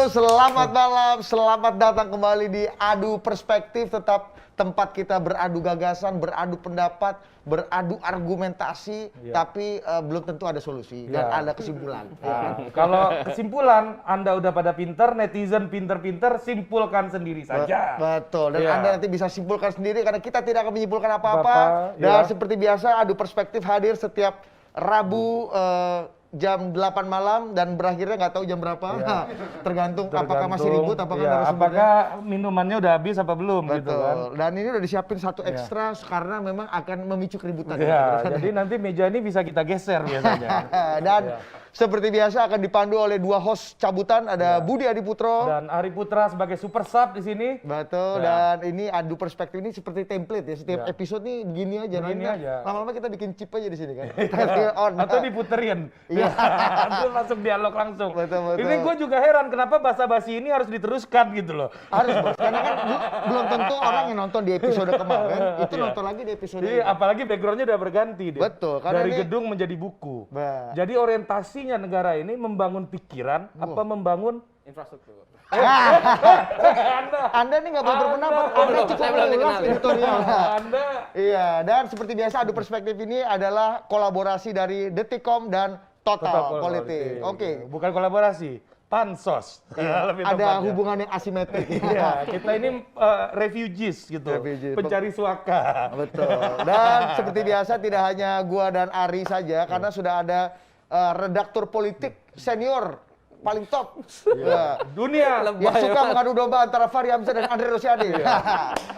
selamat malam, selamat datang kembali di Adu Perspektif, tetap tempat kita beradu gagasan, beradu pendapat, beradu argumentasi, tapi belum tentu ada solusi dan ada kesimpulan. Kalau kesimpulan Anda udah pada pinter, netizen pinter-pinter, simpulkan sendiri saja. Betul, dan Anda nanti bisa simpulkan sendiri karena kita tidak akan menyimpulkan apa-apa. Dan seperti biasa, Adu Perspektif hadir setiap Rabu jam 8 malam dan berakhirnya nggak tahu jam berapa. Tergantung apakah masih ribut, apakah minumannya udah habis apa belum. Betul. Gitu kan. Dan ini udah disiapin satu ekstra karena memang akan memicu keributan. Jadi nanti meja ini bisa kita geser biasanya. Dan seperti biasa akan dipandu oleh dua host cabutan, ada Budi Adiputro dan Ari Putra sebagai super sub di sini. Betul. Dan ini Adu Perspektif ini seperti template ya, setiap episode nih begini aja. Lama-lama kita bikin chip aja di sini kan. Atau diputerin. Iya. Terus masuk dialog langsung. Betul. Ini gue juga heran kenapa basa-basi ini harus diteruskan gitu loh. Harus, Bos. Karena kan belum tentu orang yang nonton di episode kemarin itu nonton lagi di episode ini. Apalagi backgroundnya udah berganti deh. Betul. Karena dari ini gedung menjadi buku. Jadi orientasinya negara ini membangun pikiran apa membangun infrastruktur. Anda nih nggak boleh berpendapat. Anda cukup mengulas editorial. Iya, dan seperti biasa Adu Perspektif ini adalah kolaborasi dari Detikcom dan Total Politik. Oke. Bukan kolaborasi, pansos. Ada hubungan yang asimetrik. Iya, kita ini refugees gitu, pencari suaka. Betul. Dan seperti biasa tidak hanya gua dan Ari saja, karena sudah ada redaktur politik senior paling top dunia yang suka mengadu domba antara Fahri Hamzah dan Andre Rosiade.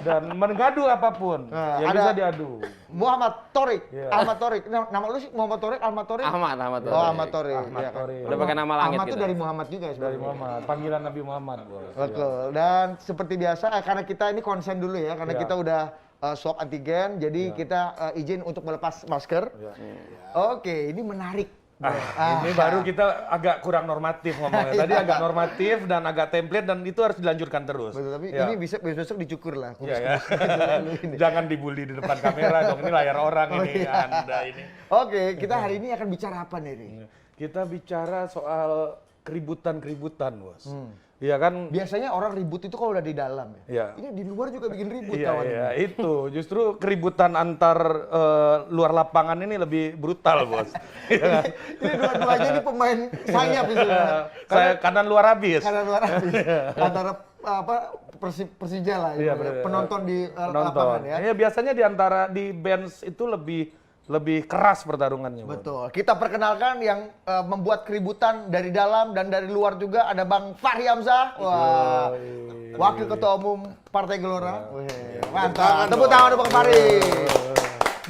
Dan mengadu apapun yang bisa diadu. Muhammad Torik, Ahmad Torik. Nama lu sih Muhammad Torik, Ahmad Torik? Ahmad Torik. Oh, Ahmad Torik. Udah pakai nama langit Ahmad gitu. itu dari Muhammad juga ya sebenarnya. Dari Muhammad, panggilan Nabi Muhammad, Bos. Betul. Dan seperti biasa karena kita ini konsen dulu ya, karena kita udah swab antigen, jadi kita izin untuk melepas masker. Oke, ini menarik. Ini baru kita agak kurang normatif ngomongnya. Tadi agak normatif dan agak template dan itu harus dilanjutkan terus. Betul, tapi ini bisa besok dicukur lah. Jangan dibully di depan kamera dong, ini layar orang ini. Anda ini. Oke, kita hari ini akan bicara apa nih? Kita bicara soal keributan-keributan, Bos. Iya kan? Biasanya orang ribut itu kalau udah di dalam ya. Ini di luar juga bikin ribut kawan. Iya, itu. Justru keributan antar luar lapangan ini lebih brutal, Bos. Ini dua-duanya ini pemain sayap itu. Kanan luar habis. Kanan luar habis. Antara Persija lah, penonton di lapangan ya. Iya, biasanya di bench itu lebih keras pertarungannya. Betul. Kita perkenalkan yang membuat keributan dari dalam dan dari luar juga ada Bang Fahri Hamzah. Wah. Wakil Ketua Umum Partai Gelora. Mantap. Tepuk tangan untuk Bang Fahri.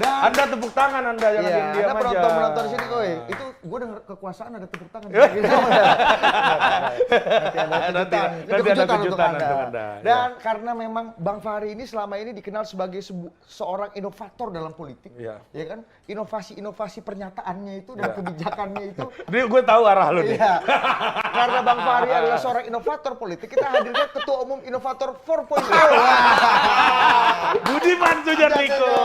Dan Anda tepuk tangan Anda jangan diam-diam aja. Anda menonton sini, oi. Itu gue dengar kekuasaan ada tepuk tangan. Nanti ada kejutan untuk Anda. Dan karena memang Bang Fahri ini selama ini dikenal sebagai seorang inovator dalam politik, ya kan? Inovasi-inovasi pernyataannya itu dan kebijakannya itu. Dia gue tahu arah lu nih. Karena Bang Fahri adalah seorang inovator politik, kita hadirkan Ketua Umum Inovator 4.0. Budiman Sujatmiko.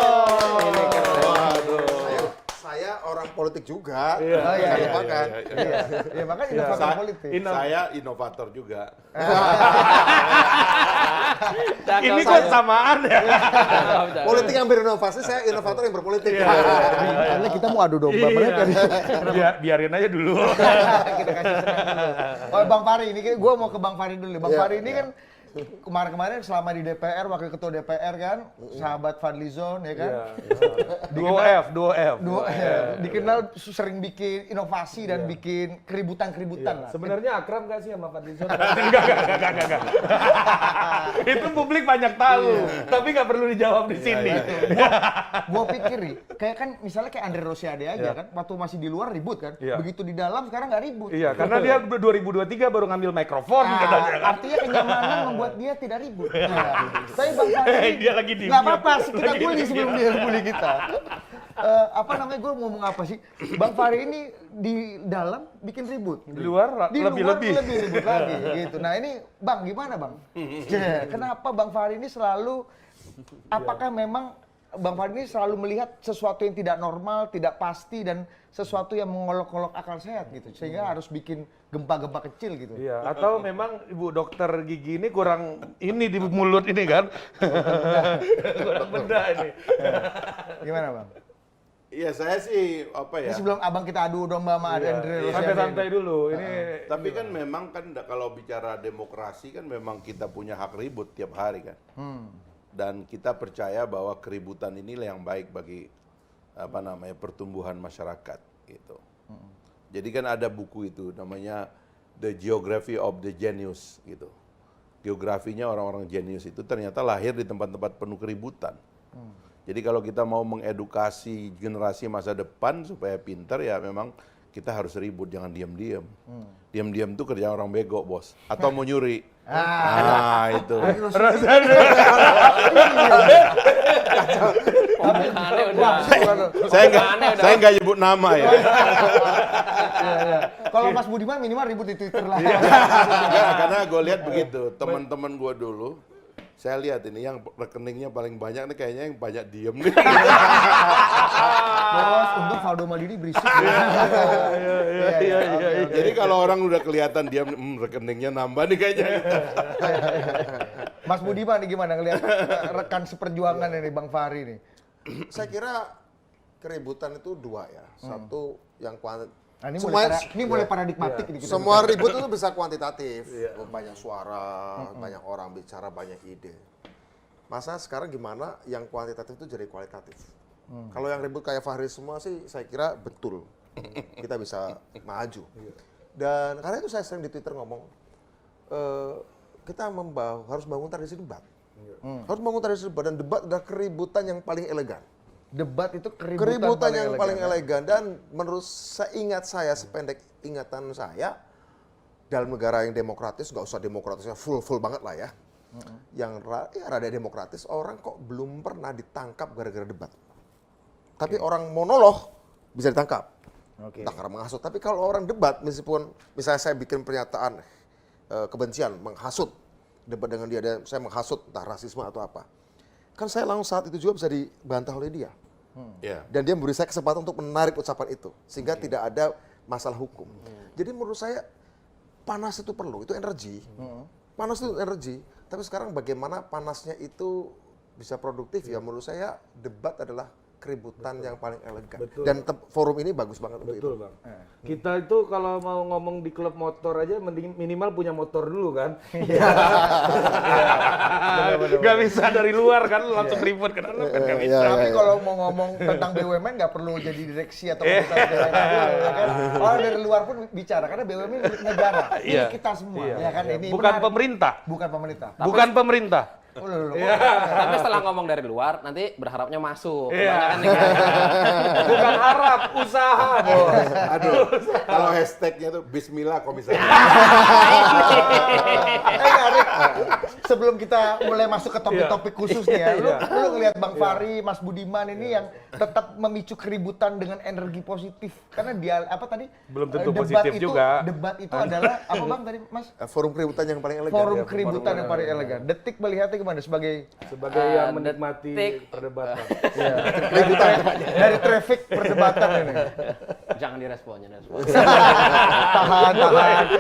Saya orang politik juga. Iya, lupakan. Iya, makanya inovator politik. Saya inovator juga. Ini kok samaan ya? Politik yang berinovasi, saya inovator yang berpolitik. Karena kita mau adu domba mereka. Biarin aja dulu. Kita kasih senang dulu. Oh, Bang Fahri, ini gue mau ke Bang Fahri dulu. Bang Fahri ini kan kemarin-kemarin selama di DPR, wakil ketua DPR kan, sahabat Fadlizon ya kan. Duo F. Dikenal sering bikin inovasi dan bikin keributan-keributan lah. Sebenarnya akrab gak sih sama Fadlizon? Enggak. Itu publik banyak tahu, tapi nggak perlu dijawab di sini. Gua pikir nih, kayak kan misalnya kayak Andre Rosiade aja kan, waktu masih di luar ribut kan, begitu di dalam sekarang nggak ribut. Iya, karena dia 2023 baru ngambil mikrofon katanya. Artinya kenyamanan membuat dia tidak ribut. Tapi Bang Fahri dia lagi di nggak apa-apa, kita bully sebelum dia bully kita. Apa namanya, gue ngomong apa sih? Bang Fahri ini di dalam bikin ribut. Di luar lebih ribut lagi gitu. Nah ini Bang, gimana Bang? Kenapa Bang Fahri ini selalu, apakah memang Bang Fahri ini selalu melihat sesuatu yang tidak normal, tidak pasti, dan sesuatu yang mengolok-olok akal sehat gitu, sehingga harus bikin gempa-gempa kecil gitu. Iya, atau memang ibu dokter gigi ini kurang ini di mulut ini kan. Kurang benda ini. Gimana Bang? Iya, saya sih apa Ini ya? sebelum abang kita adu domba sama Andre Rosiade. Santai-santai dulu. Ini Tapi kan memang kan kalau bicara demokrasi kan memang kita punya hak ribut tiap hari kan. Dan kita percaya bahwa keributan inilah yang baik bagi apa namanya pertumbuhan masyarakat gitu. Jadi kan ada buku itu namanya The Geography of the Genius gitu. Geografinya orang-orang jenius itu ternyata lahir di tempat-tempat penuh keributan. Jadi kalau kita mau mengedukasi generasi masa depan supaya pintar ya memang kita harus ribut, jangan diam-diam. Diam-diam itu kerja orang bego, bos. Atau mau nyuri. Nah, itu. Pembukaannya udah. Saya nggak nyebut nama ya. Kalau Mas Budiman minimal ribut di Twitter lah. Enggak, karena gue lihat begitu. Teman-teman gue dulu, saya lihat ini yang rekeningnya paling banyak nih kayaknya yang banyak diem nih. Bos, untuk Valdo Maldini berisik. iya. Jadi kalau orang udah kelihatan diam, rekeningnya nambah nih kayaknya. Mas Budiman nih gimana ngelihat rekan seperjuangan ini Bang Fahri nih? Saya kira keributan itu dua ya. Satu yang Nah, ini Semuanya- mulai paradigmatik nih kita. semua ribut itu bisa kuantitatif. Banyak suara, banyak orang bicara, banyak ide. Masa sekarang gimana yang kuantitatif itu jadi kualitatif. Kalau yang ribut kayak Fahri semua sih saya kira betul. Kita bisa maju. Dan karena itu saya sering di Twitter ngomong, kita harus bangun tradisi debat. Harus bangun tradisi debat, dan debat adalah keributan yang paling elegan. Debat itu Keributan yang paling elegan. elegan, dan menurut saya sependek ingatan saya, dalam negara yang demokratis, nggak usah demokratisnya full banget lah ya, yang rada demokratis, orang kok belum pernah ditangkap gara-gara debat. Tapi orang monolog bisa ditangkap, entah karena menghasut. Tapi kalau orang debat, meskipun misalnya saya bikin pernyataan kebencian, menghasut, debat dengan dia, saya menghasut entah rasisme atau apa, kan saya langsung saat itu juga bisa dibantah oleh dia. Ya. Dan dia memberi saya kesempatan untuk menarik ucapan itu, sehingga tidak ada masalah hukum. Jadi menurut saya panas itu perlu, itu energi. Panas itu energi, tapi sekarang bagaimana panasnya itu bisa produktif, ya menurut saya debat adalah keributan yang paling elegan. Dan forum ini bagus banget untuk itu. Betul Bang. Kita itu kalau mau ngomong di klub motor aja minimal punya motor dulu kan. Gak bisa dari luar kan langsung ribut ke dalam kan gak bisa. Tapi kalau mau ngomong tentang BUMN nggak perlu jadi direksi atau komisaris daerah dulu, ya kan? Orang dari luar pun bicara karena BUMN milik negara, ini kita semua, ya kan? Ini Bukan menarik. pemerintah. Bukan pemerintah. Bukan pemerintah. Tapi setelah ngomong dari luar, nanti berharapnya masuk. Iya. Kebanyakan nih kan. Bukan harap, usaha bos. Aduh, kalau hashtagnya tuh Bismillah komisaris. Rick, sebelum kita mulai masuk ke topik-topik khusus nih ya, lu ngelihat Bang Fahri, Mas Budiman ini yang tetap memicu keributan dengan energi positif. Karena dia apa tadi? Belum tentu Debat positif itu, juga. Debat itu adalah apa Bang tadi Mas? Forum keributan yang paling elegan. Forum keributan yang paling elegan. Detik melihatnya gimana sebagai Yang menikmati detik. perdebatan. keributan dari traffic perdebatan ini. Jangan direspon, jangan direspon. Tahan.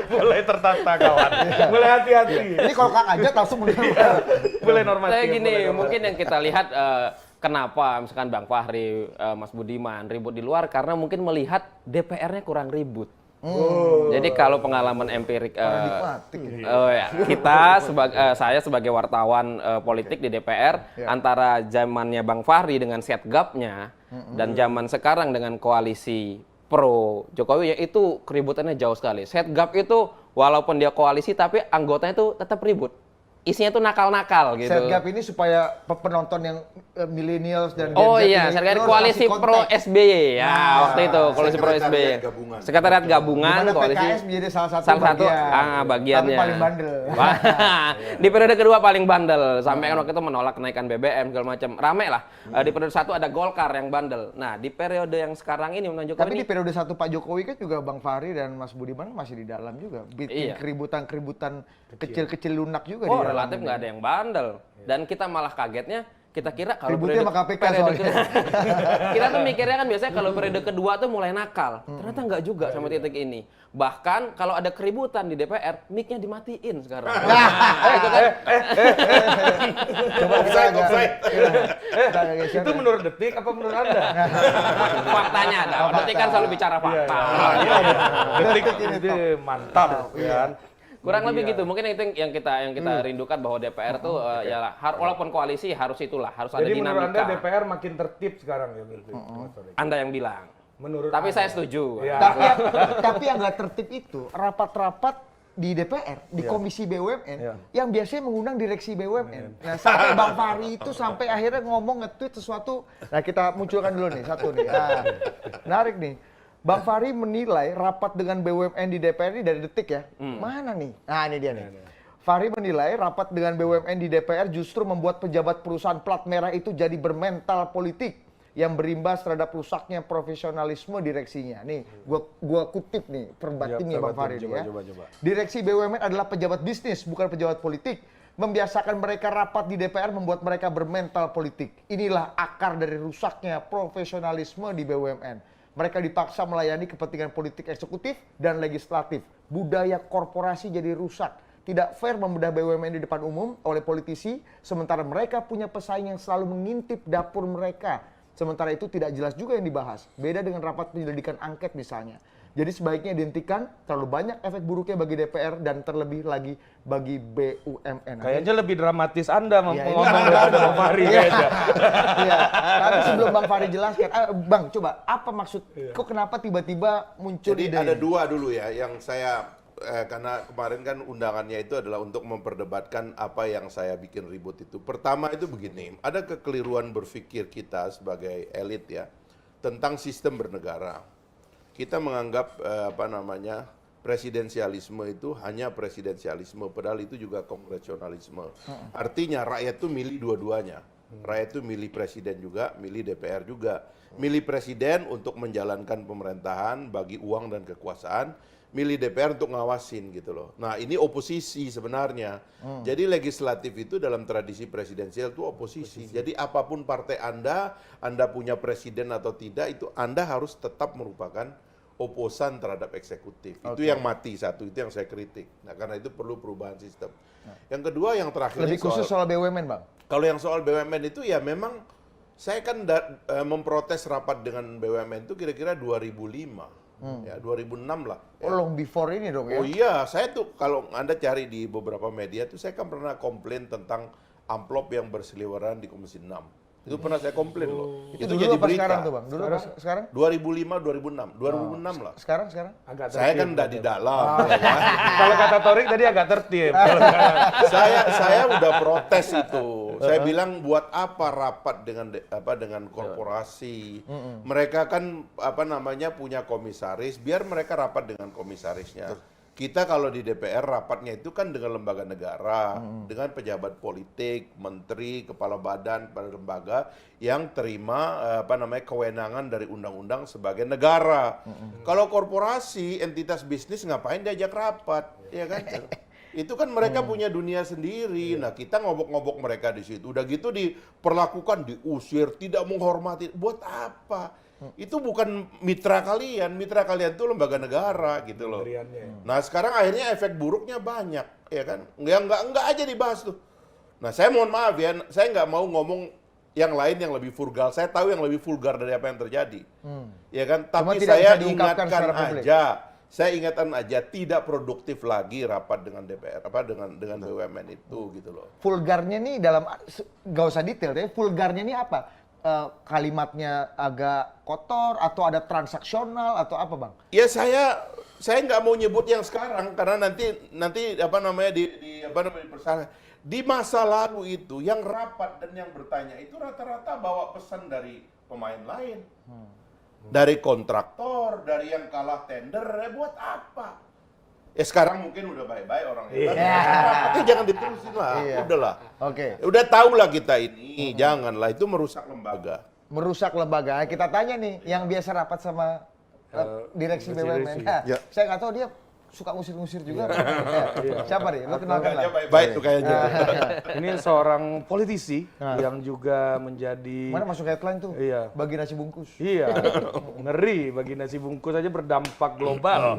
Mulai tertata kawan. Mulai hati-hati. Ini kalau Kang Ajat langsung Mulai normatif. Saya gini, mulai normatif. mungkin yang kita lihat kenapa misalkan Bang Fahri, Mas Budiman ribut di luar karena mungkin melihat DPR-nya kurang ribut. Jadi kalau pengalaman empirik saya sebagai wartawan politik di DPR antara zamannya Bang Fahri dengan setgapnya dan zaman sekarang dengan koalisi pro Jokowi, yaitu keributannya jauh sekali. Setgap itu walaupun dia koalisi tapi anggotanya itu tetap ribut. Isinya tuh nakal-nakal gitu. Setgap ini supaya penonton yang millennials dan Gen Oh Z iya, ini sekretariat terus koalisi kasih pro konteks. SBY ya waktu itu koalisi pro Sekretariat SBY. gabungan. Sekretariat gabungan Dimana koalisi. PKS menjadi salah satu bagiannya. Tapi paling bandel. Di periode kedua paling bandel, sampai kan waktu itu menolak kenaikan BBM segala macam. Rame lah. Di periode satu ada Golkar yang bandel. Nah, di periode yang sekarang ini menunjukkan Tapi di periode satu Pak Jokowi kan juga Bang Fahri dan Mas Budiman masih di dalam juga. Bikin Iya. keributan-keributan kecil-kecil lunak juga oh di dalam relatif ini. nggak ada yang bandel. Dan kita malah kagetnya Kita kira kalau Ributnya sama KPK soalnya. kita tuh mikirnya kan biasanya kalau periode kedua tuh mulai nakal. Ternyata nggak juga sampai titik ini. Bahkan kalau ada keributan di DPR, mic-nya dimatiin sekarang. Itu kan. Coba kita agak. Kita agak geser Itu ya. menurut Detik apa menurut Anda? Faktanya ada. Berarti kan selalu bicara fakta. Detik ini mantap kan. Kurang lebih gitu. Mungkin itu yang kita rindukan bahwa DPR tuh ya walaupun koalisi harus itulah, harus ada Jadi menurut Anda dinamika. DPR makin tertib sekarang ya gitu. Anda yang bilang. Menurut Tapi Anda. saya setuju. Ya. Tapi yang nggak tertib itu rapat-rapat di DPR, di Komisi BUMN, yang biasanya mengundang direksi BUMN. Nah, sampai Bang Fahri itu sampai akhirnya ngomong nge-tweet sesuatu. Nah, kita munculkan dulu nih, satu nih. Nah, menarik nih. Bang Fahri menilai rapat dengan BUMN di DPR ini dari Detik ya. Mana nih? Nah, ini dia nih. Fahri menilai rapat dengan BUMN di DPR justru membuat pejabat perusahaan plat merah itu jadi bermental politik yang berimbas terhadap rusaknya profesionalisme direksinya. Nih, gua kutip nih perbatimnya Bang Fahri ini ya. Coba. Direksi BUMN adalah pejabat bisnis, bukan pejabat politik. Membiasakan mereka rapat di DPR membuat mereka bermental politik. Inilah akar dari rusaknya profesionalisme di BUMN. Mereka dipaksa melayani kepentingan politik eksekutif dan legislatif. Budaya korporasi jadi rusak. Tidak fair membedah BUMN di depan umum oleh politisi, sementara mereka punya pesaing yang selalu mengintip dapur mereka. Sementara itu tidak jelas juga yang dibahas. Beda dengan rapat penyelidikan angket misalnya. Jadi sebaiknya dihentikan, terlalu banyak efek buruknya bagi DPR dan terlebih lagi bagi BUMN. Kayaknya lebih dramatis Anda Iya, ini ngomong Bang daripada Bang Fahri kayaknya. Iya. Tapi sebelum Bang Fahri jelaskan, Bang coba apa maksud, kok kenapa tiba-tiba muncul Jadi ide ada ini? dua dulu ya yang saya karena kemarin kan undangannya itu adalah untuk memperdebatkan apa yang saya bikin ribut itu. Pertama itu begini, ada kekeliruan berpikir kita sebagai elit ya tentang sistem bernegara. Kita menganggap presidensialisme itu hanya presidensialisme, padahal itu juga kongresionalisme. Artinya rakyat itu milih dua-duanya. Rakyat itu milih presiden juga, milih DPR juga. Milih presiden untuk menjalankan pemerintahan bagi uang dan kekuasaan, milih DPR untuk ngawasin gitu loh. Nah ini oposisi sebenarnya. Jadi legislatif itu dalam tradisi presidensial itu oposisi. Jadi apapun partai Anda punya presiden atau tidak, itu Anda harus tetap merupakan oposan terhadap eksekutif. Itu yang mati satu, itu yang saya kritik. Nah karena itu perlu perubahan sistem. Yang kedua yang terakhir Lebih khusus soal BUMN, Bang. kalau yang soal BUMN itu ya memang saya kan memprotes rapat dengan BUMN itu kira-kira 2005. Ya 2006 lah. Oh, long before ini dong ya? Oh iya, saya tuh kalau Anda cari di beberapa media tuh saya kan pernah komplain tentang amplop yang berseliweran di Komisi 6. Itu pernah saya komplain loh. Itu jadi dulu apa berita. sekarang tuh, Bang? Dulu apa sekarang? 2005, 2006 lah. Sekarang? Agak Saya kan tertib. enggak di dalam. ya kan? Kalau kata Torik tadi agak tertib. saya udah protes itu. Saya bilang buat apa rapat dengan korporasi. Mereka kan punya komisaris, biar mereka rapat dengan komisarisnya. Kita kalau di DPR rapatnya itu kan dengan lembaga negara, dengan pejabat politik, menteri, kepala badan, kepala lembaga yang terima kewenangan dari undang-undang sebagai negara. Kalau korporasi, entitas bisnis ngapain diajak rapat, ya kan? Itu kan mereka punya dunia sendiri. Nah, kita ngobok-ngobok mereka di situ. Udah gitu diperlakukan, diusir, tidak menghormati. Buat apa? Itu bukan mitra kalian itu lembaga negara gitu loh. Nah sekarang akhirnya efek buruknya banyak, ya kan? Nggak aja dibahas tuh. Nah saya mohon maaf ya, saya nggak mau ngomong yang lain yang lebih vulgar. Saya tahu yang lebih vulgar dari apa yang terjadi, ya kan? Tapi tidak saya bisa diungkapkan secara publik. saya ingatkan aja tidak produktif lagi rapat dengan DPR, dengan BUMN itu gitu loh. Vulgarnya nih nggak usah detail ya, vulgarnya nih apa? Kalimatnya agak kotor atau ada transaksional atau apa, Bang? Ya saya nggak mau nyebut yang sekarang karena nanti di persoalan. Di masa lalu itu yang rapat dan yang bertanya itu rata-rata bawa pesan dari pemain lain. Dari kontraktor, dari yang kalah tender, buat apa? Sekarang mungkin udah baik-baik orang itu. Tapi jangan diterusin lah, udahlah. Oke. Udah tahu lah kita ini, janganlah itu merusak lembaga. Merusak lembaga. Kita tanya nih, yang biasa rapat sama direksi BUMN. Nah, saya nggak tahu dia suka ngusir-ngusir juga. Siapa nih? Lu kenalkan lah. Kayaknya baik-baik tuh kayaknya. Ini seorang politisi yang juga menjadi Mana masuk headline tuh? Iya. Bagi nasi bungkus. Iya, ngeri bagi nasi bungkus aja berdampak global.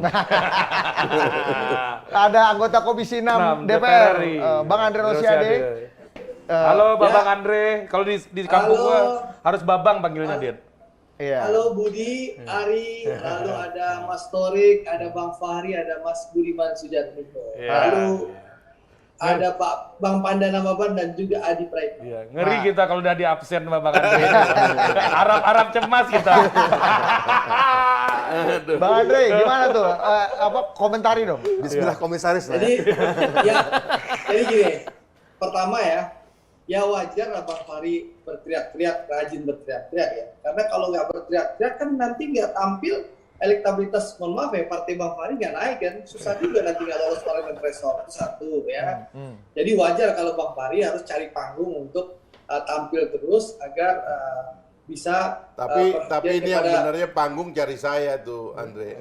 Ada anggota Komisi 6 DPR, Bang Andre Rosiade. Halo Babang Andre, kalau di kampung gua harus Babang panggilnya Dir. Iya. Halo Budi, Ari, lalu ada Mas Torik, ada Bang Fahri, ada Mas Budiman Sujatmiko. Lalu ada Pak Bang Pandana Maban dan juga Adi Praitno. Iya, ngeri kita kalau udah di absen Babang Andre. Arab cemas kita. Bang Andre, gimana tuh? Komentari dong. Bismillah komisaris lah. Jadi gini, pertama ya wajar lah Bang Fahri berteriak-teriak, rajin berteriak-teriak ya. Karena kalau nggak berteriak-teriak kan nanti nggak tampil, elektabilitas, mohon maaf ya, partai Bang Fahri nggak naik kan. Susah juga nanti nggak lolos parlemen threshold, satu ya. Jadi wajar kalau Bang Fahri harus cari panggung untuk tampil terus agar bisa Tapi ini yang sebenarnya panggung cari saya tuh, Andre.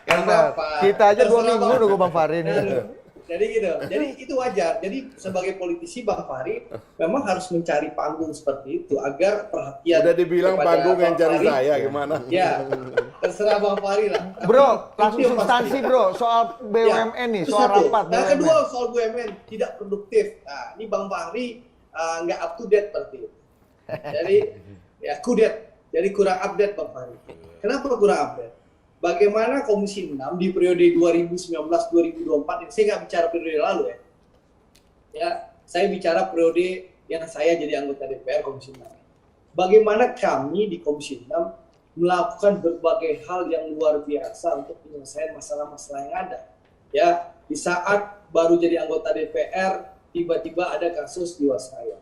Karena kita aja 2 minggu nunggu Bang Fahri nih. Jadi gitu, jadi itu wajar. Jadi sebagai politisi Bang Fahri memang harus mencari panggung seperti itu agar perhatian. Udah dibilang kepada panggung yang Bang cari Fahri, saya gimana? Ya, terserah Bang Fahri lah. Bro, langsung Itu yang substansi pasti. bro, soal BUMN nih, Itu soal satu. rapat Nah, BUMN. kedua soal BUMN tidak produktif. Nah, ini Bang Fahri nggak up to date berarti. Jadi ya kudet, jadi kurang update Bang Fahri. Kenapa kurang update? Bagaimana Komisi 6 di periode 2019-2024 ini, saya nggak bicara periode lalu ya. Ya, saya bicara periode yang saya jadi anggota DPR Komisi 6. Bagaimana kami di Komisi 6 melakukan berbagai hal yang luar biasa untuk menyelesaikan masalah-masalah yang ada. Ya, di saat baru jadi anggota DPR, tiba-tiba ada kasus Jiwasraya.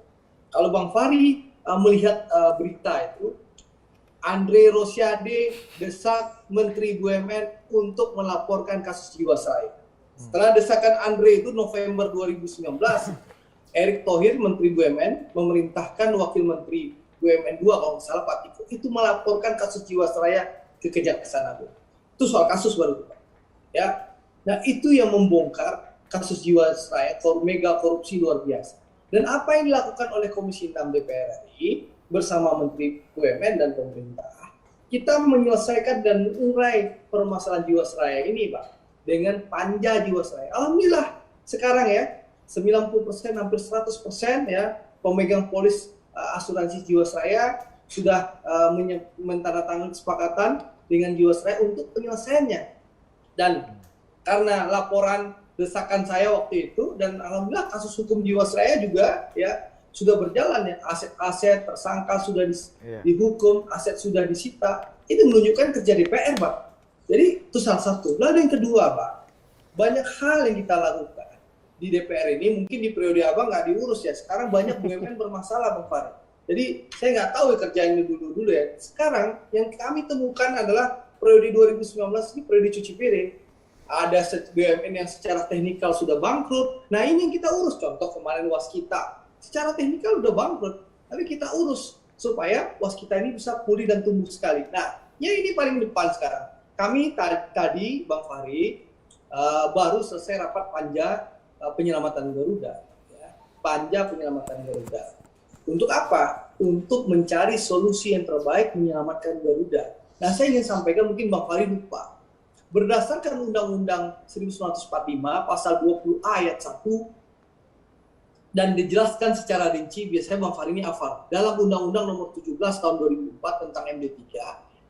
Kalau Bang Fahri melihat berita itu, Andre Rosiade desak Menteri BUMN untuk melaporkan kasus Jiwasraya. Setelah desakan Andre itu November 2019, Erick Thohir Menteri BUMN memerintahkan Wakil Menteri BUMN 2 kalau nggak salah Pak Tiko itu melaporkan kasus Jiwasraya ke Kejaksaan Agung. Itu soal kasus baru, Pak. Ya. Nah, itu yang membongkar kasus Jiwasraya, mega korupsi luar biasa. Dan apa yang dilakukan oleh Komisi 6 DPR RI bersama Menteri BUMN dan pemerintah, kita menyelesaikan dan mengurai permasalahan Jiwasraya ini, Pak, dengan panja Jiwasraya. Alhamdulillah sekarang ya 90%, hampir 100% ya pemegang polis asuransi Jiwasraya sudah menandatangani kesepakatan dengan Jiwasraya untuk penyelesaiannya. Dan karena laporan desakan saya waktu itu dan alhamdulillah kasus hukum Jiwasraya juga ya sudah berjalan ya, aset-aset tersangka sudah dihukum, aset sudah disita. Itu menunjukkan kerja DPR, Pak. Jadi itu salah satu. Lalu yang kedua, Pak, banyak hal yang kita lakukan di DPR ini mungkin di periode Abang nggak diurus ya. Sekarang banyak BUMN bermasalah, Bang Fahri. Jadi saya nggak tahu ya kerjaan ini dulu ya. Sekarang yang kami temukan adalah periode 2019 ini periode cuci piring. Ada BUMN yang secara teknikal sudah bangkrut. Nah ini yang kita urus. Contoh kemarin Waskita. Secara teknikal udah bangkrut, tapi kita urus supaya Waskita ini bisa pulih dan tumbuh sekali. Nah, ya ini paling depan sekarang. Kami tadi, Bang Fahri, baru selesai rapat panja penyelamatan Garuda. Ya. Panja penyelamatan Garuda. Untuk apa? Untuk mencari solusi yang terbaik menyelamatkan Garuda. Nah, saya ingin sampaikan, mungkin Bang Fahri lupa. Berdasarkan Undang-Undang 1945, pasal 20A ayat 1, dan dijelaskan secara rinci, biasanya Bang Fahri ini hafal. Dalam Undang-Undang nomor 17 tahun 2004 tentang MD3,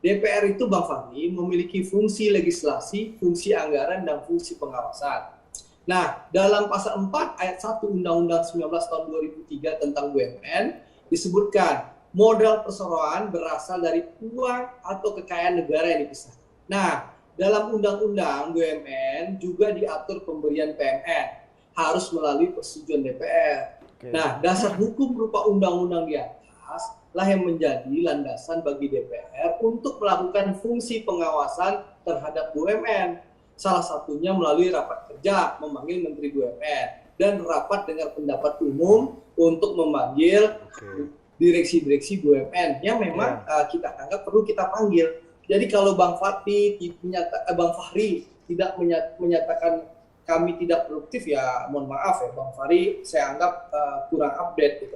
DPR itu Bang Fahri memiliki fungsi legislasi, fungsi anggaran, dan fungsi pengawasan. Nah, dalam pasal 4 ayat 1 Undang-Undang 19 tahun 2003 tentang BUMN, disebutkan modal perseroan berasal dari uang atau kekayaan negara yang dipisah. Nah, dalam Undang-Undang BUMN juga diatur pemberian PMN. Harus melalui persetujuan DPR. Nah, dasar hukum berupa undang-undang di atas lah yang menjadi landasan bagi DPR untuk melakukan fungsi pengawasan terhadap BUMN. Salah satunya melalui rapat kerja memanggil Menteri BUMN dan rapat dengar pendapat umum untuk memanggil direksi-direksi BUMN yang memang kita anggap perlu kita panggil. Jadi kalau Bang Fahri tidak menyatakan kami tidak produktif, ya mohon maaf ya Bang Fahri, saya anggap kurang update gitu.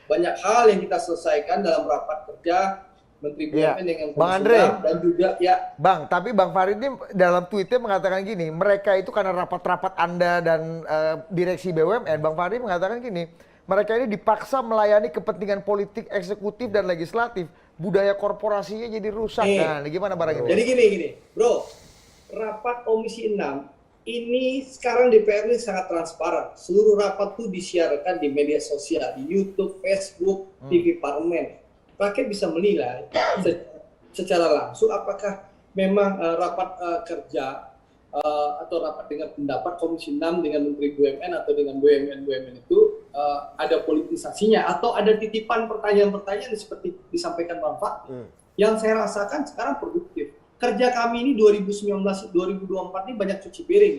Banyak hal yang kita selesaikan dalam rapat kerja Menteri BUMN dengan Bang Komisi Andre. 6 dan juga ya. Bang, tapi Bang Fahri ini dalam tweetnya mengatakan gini, mereka itu karena rapat-rapat Anda dan direksi BUMN, Bang Fahri mengatakan gini, mereka ini dipaksa melayani kepentingan politik, eksekutif, dan legislatif. Budaya korporasinya jadi rusak. Nah, gimana barang ini? Jadi gini, bro, rapat Komisi 6 ini sekarang DPR ini sangat transparan. Seluruh rapat tuh disiarkan di media sosial, di YouTube, Facebook, TV Parlemen. Rakyat bisa menilai secara langsung apakah memang rapat kerja atau rapat dengan pendapat Komisi 6 dengan Menteri BUMN atau dengan BUMN itu ada politisasinya atau ada titipan pertanyaan-pertanyaan seperti disampaikan Bang Fat. Yang saya rasakan sekarang produktif. Kerja kami ini 2019-2024 ini banyak cuci piring.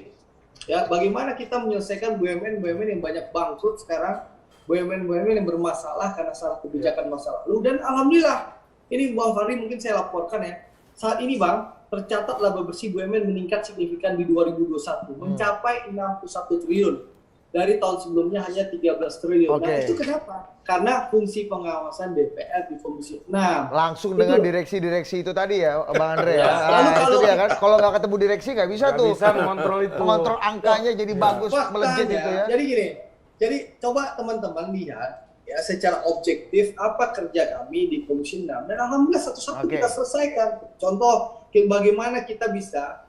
Ya, bagaimana kita menyelesaikan BUMN yang banyak bangkrut sekarang, BUMN yang bermasalah karena salah kebijakan masa lalu. Dan alhamdulillah, ini Bang Fahri mungkin saya laporkan ya, saat ini Bang, tercatat laba bersih BUMN meningkat signifikan di 2021, mencapai 61 triliun. Dari tahun sebelumnya hanya 13 triliun. Nah, itu kenapa? Karena fungsi pengawasan DPR di Komisi 6. Langsung dengan direksi-direksi itu tadi ya, Bang Andre. Lalu itu dia kan, kalau nggak ketemu direksi nggak bisa Nggak tuh. bisa mengontrol itu. Mengontrol angkanya jadi bagus, melejit Faktanya, itu ya. Jadi gini, jadi coba teman-teman lihat ya secara objektif apa kerja kami di Komisi 6 dan alhamdulillah satu-satu kita selesaikan. Contoh bagaimana kita bisa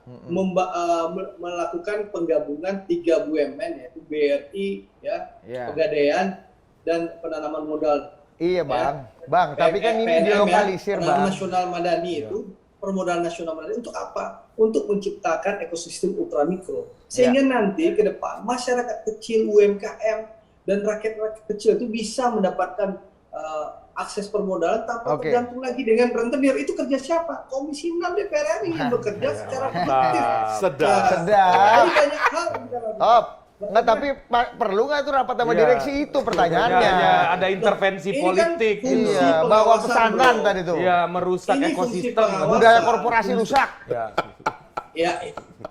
melakukan penggabungan 3 BUMN yaitu BRI ya, Pegadaian dan penanaman modal. Iya Bang, Bang, tapi kan ini PNM dilokalisir ya, Bang. Nasional Madani itu permodalan nasional madani untuk apa? Untuk menciptakan ekosistem ultramikro. Sehingga nanti ke depan masyarakat kecil, UMKM dan rakyat-rakyat kecil itu bisa mendapatkan akses permodalan tanpa tergantung lagi dengan rentenir. Itu kerja siapa? Komisi 6 DPR RI yang bekerja secara produktif. Sedap. Jadi banyak hal yang kita lakukan. Nggak, tapi perlu nggak tuh rapat sama direksi itu pertanyaannya? Ada intervensi Ini kan politik. fungsi Iya, bawa pengawasan, pesanan bro. tadi tuh. Iya, merusak Ini fungsi ekosistem. pengawasan. Budaya korporasi rusak. Ya,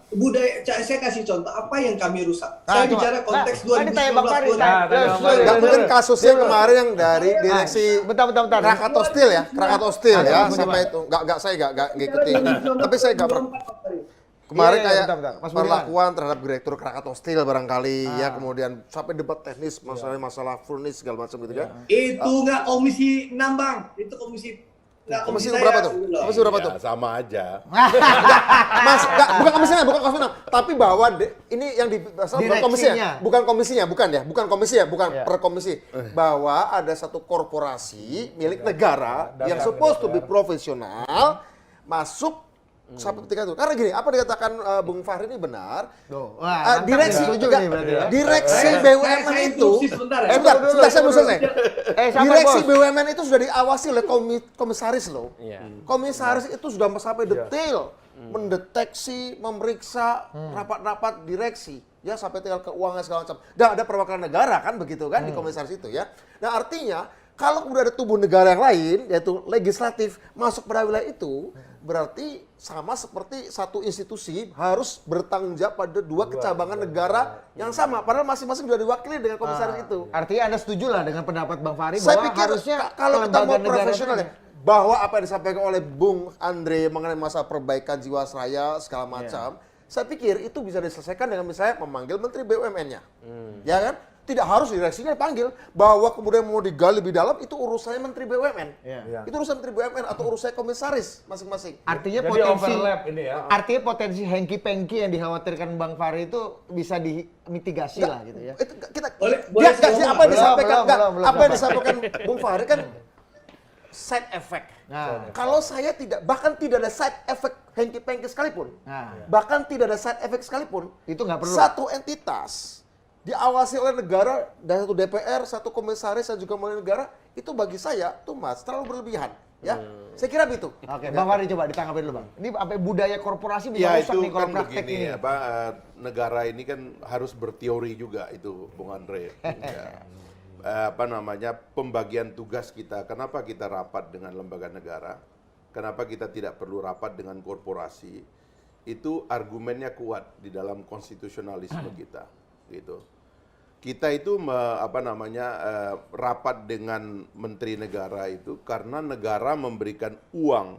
budaya, saya kasih contoh apa yang kami rusak. Nah, Saya coba. bicara konteks Nah, tadi tanya Bang Fahri. 2019. Nggak, mungkin kasusnya kemarin yang dari direksi Bentar. Krakatau Steel ya, Krakatau Steel ya, sampai itu saya nggak ngikutin. Tapi saya nggak kemarin Iya, kayak bentar. Mas Budiman. perlakuan terhadap direktur Krakatau Steel barangkali ya, kemudian sampai debat teknis masalah furnace segala macam gitu kan. Itu nggak Komisi 6 Bang, itu komisi. Nggak Komisi saya. berapa tuh? Komisi berapa tuh? Ya, sama aja. Mas, bukan komisi 6, tapi bahwa ini yang bukan komisinya, bukan per komisi, bahwa ada satu korporasi milik negara yang supposed to be profesional masuk sampai ketika itu. Karena gini, apa dikatakan Bung Fahri ini benar. Direksi direksi BUMN itu, bentar, saya belum selesai. Direksi BUMN itu sudah diawasi oleh komisaris loh. Komisaris itu sudah sampai detail mendeteksi, memeriksa rapat-rapat direksi, ya sampai tinggal keuangan segala macam. Dan ada perwakilan negara kan begitu kan di komisaris itu ya. Nah artinya kalau kemudian ada tubuh negara yang lain, yaitu legislatif, masuk pada wilayah itu, berarti sama seperti satu institusi harus bertanggung jawab pada 2 kecabangan negara yang sama. Padahal masing-masing sudah diwakili dengan komisaris itu. Artinya Anda setuju lah dengan pendapat Bang Fahri Saya bahwa pikir harusnya kalau kita mau lembaga negara profesional ya, bahwa apa yang disampaikan oleh Bung Andre mengenai masa perbaikan Jiwasraya segala macam, saya pikir itu bisa diselesaikan dengan misalnya memanggil Menteri BUMN-nya. Ya kan? Tidak harus direksinya dipanggil, bahwa kemudian mau digali lebih dalam itu urusannya Menteri BUMN. Itu urusan Menteri BUMN atau urusannya komisaris masing-masing. Artinya Jadi overlap ini ya. Artinya potensi hengki-pengki yang dikhawatirkan Bang Fahri itu bisa dimitigasi lah gitu ya. Itu kita Boleh apa yang Belum, disampaikan belum, apa yang disampaikan Bung Fahri kan side effect. Kalau saya bahkan tidak ada side effect hengki-pengki sekalipun. Bahkan tidak ada side effect sekalipun. Itu nggak perlu. Satu entitas diawasi oleh negara dan satu DPR, satu komisaris dan juga oleh negara, itu bagi saya tuh Mas terlalu berlebihan ya. Saya kira begitu. Oke, Bang Fahri coba ditanggapi dulu Bang. Ini sampai budaya korporasi bisa Ya rusak itu nih kalau kan praktek begini, ini. negara ini kan harus berteori juga itu, Bung Andre. Ya. Pembagian tugas kita. Kenapa kita rapat dengan lembaga negara? kenapa kita tidak perlu rapat dengan korporasi, itu argumennya kuat di dalam konstitusionalisme kita, gitu. Kita itu rapat dengan menteri negara itu karena negara memberikan uang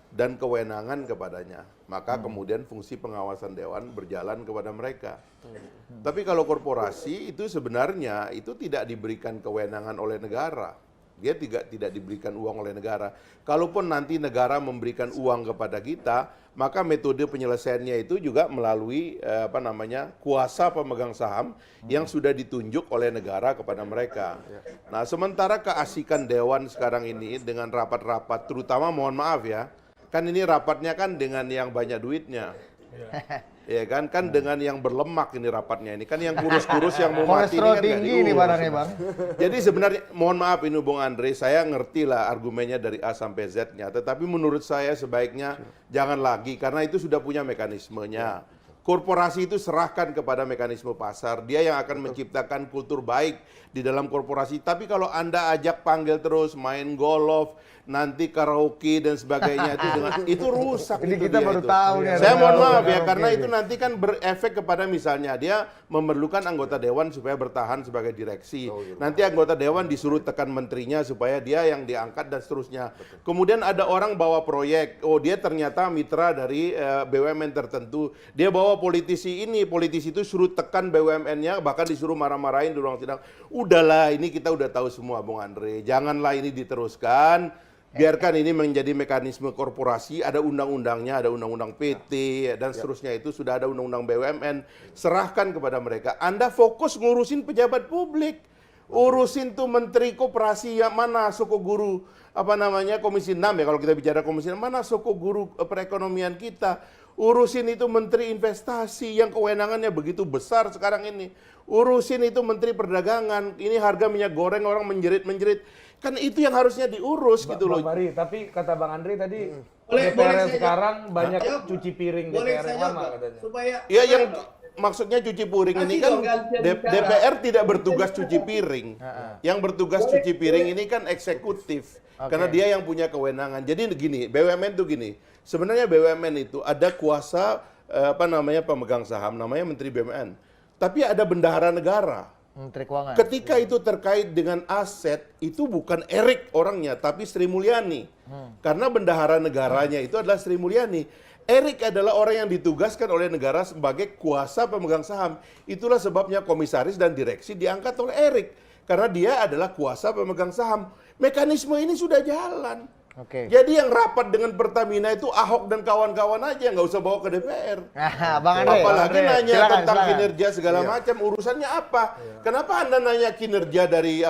dan kewenangan kepadanya. Maka kemudian fungsi pengawasan dewan berjalan kepada mereka. Tapi kalau korporasi itu sebenarnya itu tidak diberikan kewenangan oleh negara. Dia tidak diberikan uang oleh negara. Kalaupun nanti negara memberikan uang kepada kita, maka metode penyelesaiannya itu juga melalui kuasa pemegang saham yang sudah ditunjuk oleh negara kepada mereka. Nah, sementara keasikan dewan sekarang ini dengan rapat-rapat, terutama mohon maaf ya, kan ini rapatnya kan dengan yang banyak duitnya. Ya kan dengan yang berlemak ini rapatnya ini kan yang kurus-kurus yang mau mati ini kan tinggi ini barangnya, Bang. Jadi sebenarnya mohon maaf ini Bung Andre, saya ngerti lah argumennya dari A sampai Z-nya, tetapi menurut saya sebaiknya jangan lagi karena itu sudah punya mekanismenya. Korporasi itu serahkan kepada mekanisme pasar, dia yang akan menciptakan kultur baik di dalam korporasi. Tapi kalau Anda ajak panggil terus main golf, nanti karaoke dan sebagainya itu rusak. Ini itu kita dia baru itu. tahu nih. Saya mohon maaf ya karena itu nanti kan berefek kepada misalnya dia memerlukan anggota dewan supaya bertahan sebagai direksi. Nanti anggota dewan disuruh tekan menterinya supaya dia yang diangkat dan seterusnya. Kemudian ada orang bawa proyek, dia ternyata mitra dari BUMN tertentu. Dia bawa politisi itu suruh tekan BUMN-nya, bahkan disuruh marah-marahin di ruang sidang. Udahlah, ini kita udah tahu semua Bung Andre. Janganlah ini diteruskan. Biarkan ini menjadi mekanisme korporasi, ada undang-undangnya, ada undang-undang PT dan seterusnya itu sudah ada undang-undang BUMN. Serahkan kepada mereka. Anda fokus ngurusin pejabat publik. Urusin tuh menteri koperasi yang mana Soko Guru Komisi 6 ya kalau kita bicara Komisi 6, mana Soko Guru perekonomian kita. Urusin itu menteri investasi yang kewenangannya begitu besar sekarang ini. Urusin itu menteri perdagangan. Ini harga minyak goreng orang menjerit-menjerit. Kan itu yang harusnya diurus gitu loh. Bang Fahri, tapi kata Bang Andre tadi Boleh DPR saya sekarang banyak jawab? cuci piring Boleh DPR saya yang lama jawab, katanya. supaya Iya yang maksudnya cuci piring ini Kasih kan dong gantian bicara. DPR tidak bertugas cuci piring. Yang bertugas Boleh, cuci piring ini kan eksekutif. Karena dia yang punya kewenangan. Jadi gini, BUMN itu gini. Sebenarnya BUMN itu ada kuasa pemegang saham namanya Menteri BUMN. Tapi ada bendahara negara. Menteri Keuangan. Ketika itu terkait dengan aset, itu bukan Erik orangnya, tapi Sri Mulyani. Karena bendahara negaranya itu adalah Sri Mulyani. Erik adalah orang yang ditugaskan oleh negara sebagai kuasa pemegang saham. Itulah sebabnya komisaris dan direksi diangkat oleh Erik. Karena dia adalah kuasa pemegang saham. Mekanisme ini sudah jalan. Oke. Jadi yang rapat dengan Pertamina itu Ahok dan kawan-kawan aja, nggak usah bawa ke DPR. Nah, Bang Andre. Apalagi nanya Silakan, tentang silakan. kinerja segala macam, urusannya apa? Kenapa Anda nanya kinerja dari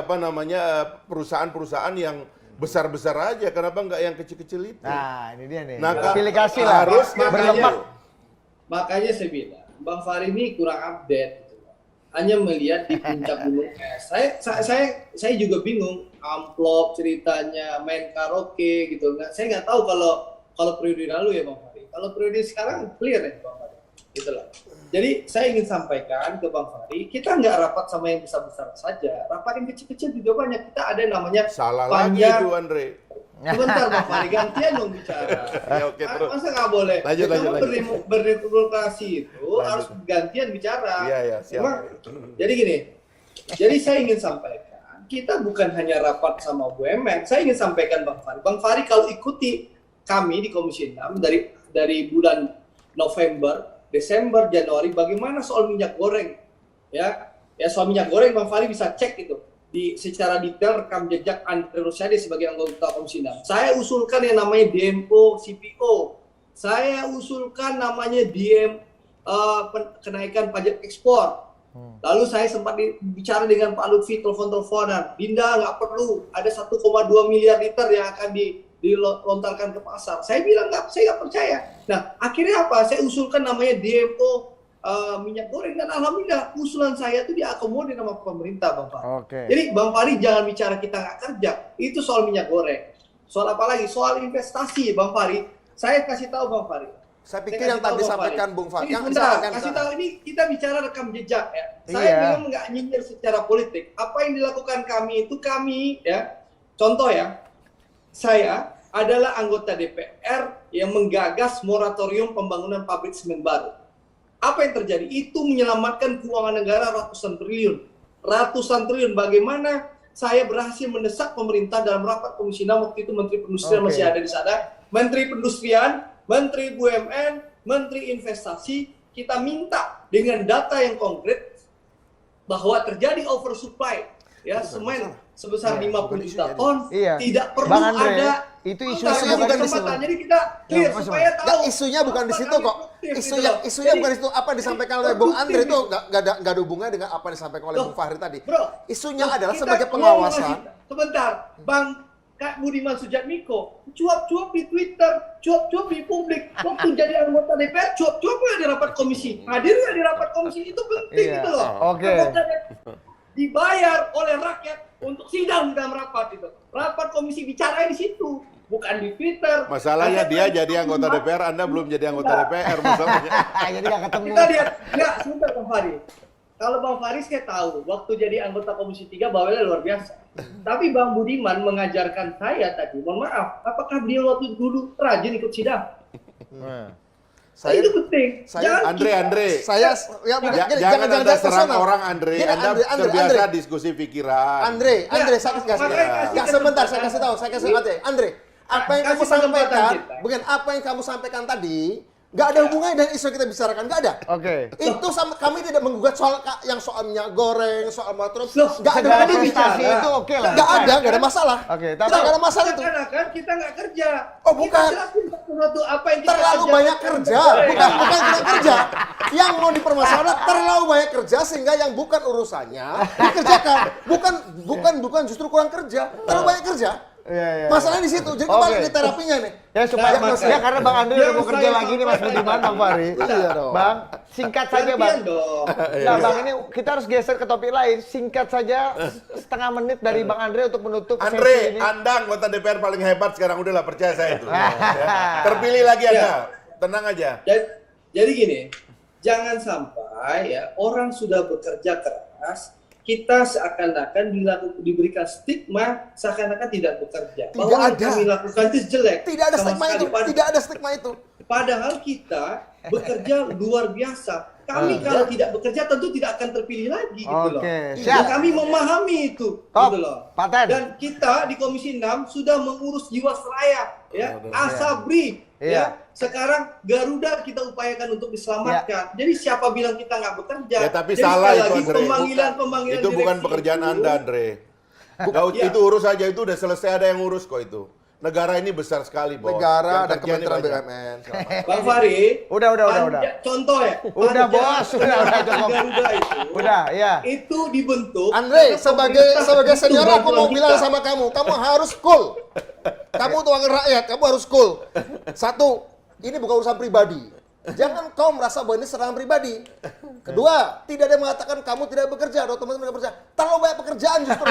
perusahaan-perusahaan yang besar-besar aja? Kenapa nggak yang kecil-kecil itu? Nah, ini dia nih. Nah, Pilih kasih lah. harus berlemak. Makanya saya bilang, Bang Fahri ini kurang update. Hanya melihat di puncak gunung es. Saya juga bingung, amplop ceritanya, main karaoke gitu. Saya nggak tahu kalau periode lalu ya Bang Fahri. Kalau periode sekarang clear ya Bang Fahri. Itulah. Jadi saya ingin sampaikan ke Bang Fahri, kita nggak rapat sama yang besar-besar saja. Rapat yang kecil-kecil juga banyak. Kita ada namanya Salah panjang. lagi itu Andre. Sebentar Bang Fahri, gantian dong bicara. Ya, oke, terus. Masa nggak boleh? Lanjut. Berdemokrasi itu harus gantian bicara. Iya, siap. Memang, jadi gini, jadi saya ingin sampaikan, kita bukan hanya rapat sama BUMN, saya ingin sampaikan Bang Fahri. Bang Fahri kalau ikuti kami di Komisi 6 dari bulan November, Desember, Januari, bagaimana soal minyak goreng? Ya soal minyak goreng Bang Fahri bisa cek itu. Secara detail rekam jejak Andre Rosiade sebagai anggota Komisi 6. Saya usulkan yang namanya DMO CPO. Saya usulkan namanya kenaikan pajak ekspor. Lalu saya sempat bicara dengan Pak Lutfi telepon-teleponan. Dinda nggak perlu, ada 1,2 miliar liter yang akan dilontarkan ke pasar. Saya bilang saya nggak percaya. Nah akhirnya apa? Saya usulkan namanya DMO minyak goreng dan alhamdulillah usulan saya itu diakomodir sama pemerintah Bang Fahri. Oke. Jadi Bang Fahri jangan bicara kita nggak kerja. Itu soal minyak goreng. Soal apa lagi? Soal investasi Bang Fahri. Saya kasih tahu Bang Fahri. Saya pikir yang tadi disampaikan Bung Fahri. Ini sebentar, kasih tahu ini kita bicara rekam jejak ya. Saya bilang nggak nyinyir secara politik. Apa yang dilakukan kami itu ya. Contoh ya. Saya adalah anggota DPR yang menggagas moratorium pembangunan pabrik semen baru. Apa yang terjadi? Itu menyelamatkan keuangan negara ratusan triliun. Ratusan triliun. Bagaimana saya berhasil mendesak pemerintah dalam rapat Komisi 6 waktu itu Menteri Perindustrian masih ada di sana. Menteri Perindustrian, Menteri BUMN, Menteri Investasi, kita minta dengan data yang konkret bahwa terjadi oversupply ya semen sebesar 50 juta ton, tidak perlu Bang Andre, ada itu isunya bukan di situ. Jadi kita clear supaya tahu. Isunya bukan di situ kok. Isunya bukan di situ. Apa yang disampaikan oleh Bung Andre itu nggak ada hubungannya dengan apa yang disampaikan oleh Bung Fahri tadi. Bro, Isunya adalah kita sebagai ngomong pengawasan. Sebentar, Bang Kak Budiman Sujatmiko, cuap-cuap di Twitter, cuap-cuap di publik. Waktu jadi anggota DPR, cuap-cuap nggak di rapat komisi. Hadir nggak di rapat komisi, itu penting gitu loh. Oke. Anggota DPR dibayar oleh rakyat untuk sidang dalam rapat itu. Rapat komisi bicara di situ, bukan di Twitter. Masalahnya dia jadi anggota DPR, Anda belum jadi anggota DPR masalahnya. Jadi nggak ketemu. Kita lihat, ya sebentar Bang Fahri. Kalau Bang Fahri saya tahu, waktu jadi anggota Komisi 3 bawelnya luar biasa. Tapi Bang Budiman mengajarkan saya tadi, mohon maaf, apakah beliau waktu dulu rajin ikut sidang? Itu penting. Andre, Jangan Anda serang personal. orang Andre. Anda terbiasa diskusi pikiran. Andre, saya sebentar, saya kasih tahu, Andre, apa yang kamu sampaikan, bukan apa yang kamu sampaikan tadi, nggak ada hubungannya dengan isu yang kita bicarakan, nggak ada. Oke. Itu sama kami tidak menggugat soal soal minyak goreng, soal motor, nggak ada Segala hubungannya. prestasi itu oke lah. Nggak ada masalah. Oke, tapi Nggak ada masalah itu. Kan kita nggak kerja. Oh, bukan. Kita jelasin satu-satu apa yang kita Terlalu kerjakan. banyak kerja, bukan tidak kerja. Yang mau dipermasalahkan terlalu banyak kerja sehingga yang bukan urusannya dikerjakan. Bukan justru kurang kerja, terlalu banyak kerja. Iya. Masalahnya di situ. Jadi kembali ke terapinya nih. Ya supaya ya karena Bang Andre udah mau Yang kerja saya lagi nih Mas Budiman, Bang Fahri. Iya dong. Bang, singkat saja Bang. Gantian dong. Nah Bang, ini kita harus geser ke topik lain. Singkat saja setengah menit dari Bang Andre untuk menutup sesi Andre, ini. Anda anggota DPR paling hebat sekarang, udahlah percaya saya itu. Ya. Terpilih lagi Anda, tenang aja. Jadi gini, jangan sampai ya orang sudah bekerja keras, kita seakan-akan diberikan stigma seakan-akan tidak bekerja. Tidak Bahwa yang ada. kami lakukan itu jelek. Tidak ada Sama stigma sekali. itu. Tidak ada stigma itu. Padahal kita bekerja luar biasa. Kami kalau tidak bekerja tentu tidak akan terpilih lagi gitu loh. Oke, Dan siap. kami memahami itu Top. gitu loh. Paten. Dan kita di Komisi 6 sudah mengurus Jiwasraya ya, Asabri Iya. ya. Sekarang Garuda kita upayakan untuk diselamatkan. Jadi siapa bilang kita nggak bekerja? Ya tapi Jadi salah sekali itu lagi, Andre. pemanggilan Itu bukan direksi pekerjaan itu- Anda Andre. Iya. Itu urus aja, itu udah selesai, ada yang urus kok itu. Negara ini besar sekali, Bos. Negara Yang dan kerjaan ini Kementerian banyak. BUMN. segala macam. Bang Fahri. Udah. Contoh ya. Udah, panja Bos. Udah, cukup. Garuda itu. Udah, ya. Itu dibentuk. Andre, karena sebagai pemerintah senior butuh aku mau bantuan bilang kita. sama kamu harus cool. Kamu tuh wakil rakyat, kamu harus cool. Satu, ini bukan urusan pribadi. Jangan kau merasa bahwa ini serangan pribadi. Kedua, tidak ada yang mengatakan kamu tidak bekerja atau teman-teman tidak bekerja. Terlalu banyak pekerjaan justru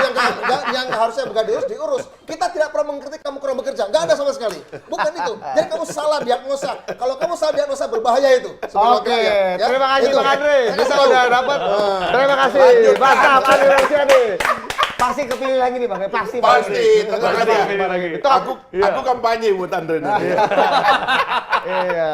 yang harusnya diurus. Kita tidak pernah mengkritik kamu kurang bekerja. Nggak ada sama sekali. Bukan itu. Jadi kamu salah diagnosa. Kalau kamu salah diagnosa berbahaya itu. sebagai Oke, rakyat, ya. terima kasih Itu. Bang Andre. Saya Kita kasih tahu. udah dapat. Terima kasih. Mantap, Andre Rosiade. Pasti kepilih lagi nih Bang, ya? Pasti. Pasti, tenang aja. Itu Aku kampanye buat Andre nanti. Iya.